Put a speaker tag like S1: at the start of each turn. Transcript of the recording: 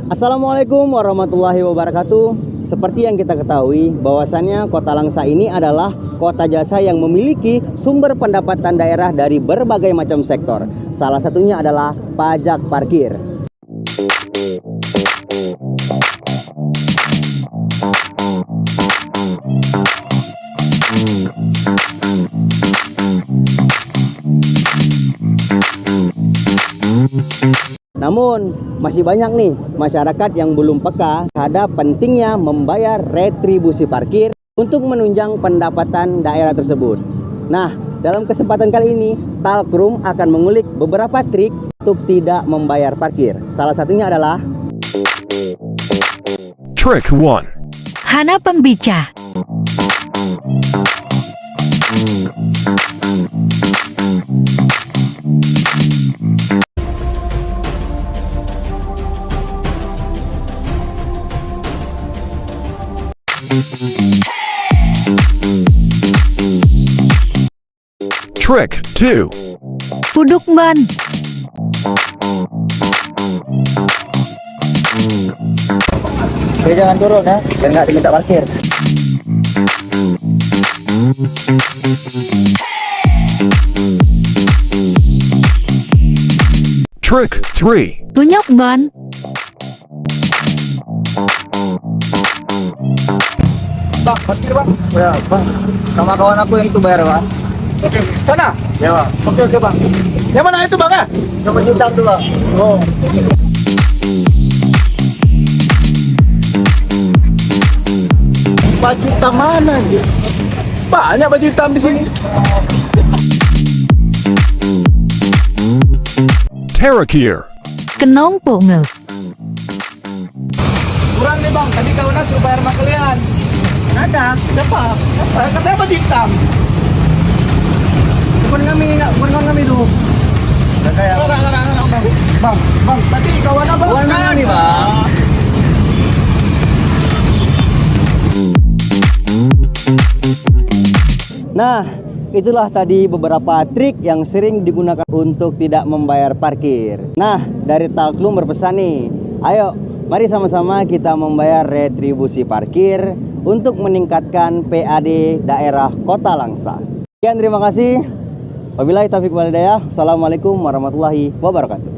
S1: Assalamualaikum warahmatullahi wabarakatuh. Seperti yang kita ketahui bahwasannya Kota Langsa ini adalah kota jasa yang memiliki sumber pendapatan daerah dari berbagai macam sektor. Salah satunya adalah pajak parkir. Namun, masih banyak nih masyarakat yang belum peka terhadap pentingnya membayar retribusi parkir untuk menunjang pendapatan daerah tersebut. Nah, dalam kesempatan kali ini, Talkroom akan mengulik beberapa trik untuk tidak membayar parkir. Salah satunya adalah
S2: Trick 1.
S3: Hana pembica.
S2: Trick 2.
S3: Puduk ban.
S1: Oke, jangan turun ya, biar nggak diminta parkir.
S2: Trick 3.
S3: Tunyok ban.
S1: Bang, parkir bang. Ya, bang. Sama kawan aku yang itu bayar bang.
S4: Oke, sana.
S1: Ya bang.
S4: Oke bang. Yang mana itu bang ya?
S1: Coba juta tuh bang.
S4: Oh. Baju hitam mana nih? Banyak baju hitam di sini.
S2: Terrakir.
S3: Kenong punge.
S4: Kurang nih bang, tadi kawan suruh bayar sama kalian.
S1: Ada.
S4: Siapa? Katanya baju hitam.
S1: Bukan kami tuh. Kayak
S4: Bang, tadi kawan apa?
S1: bukan kami bang. Nah, itulah tadi beberapa trik yang sering digunakan untuk tidak membayar parkir. Nah, dari Talkroom berpesan nih, ayo mari sama-sama kita membayar retribusi parkir untuk meningkatkan PAD daerah Kota Langsa. Sekian, terima kasih. Wabillahi taufiq wal hidayah. Assalamualaikum warahmatullahi wabarakatuh.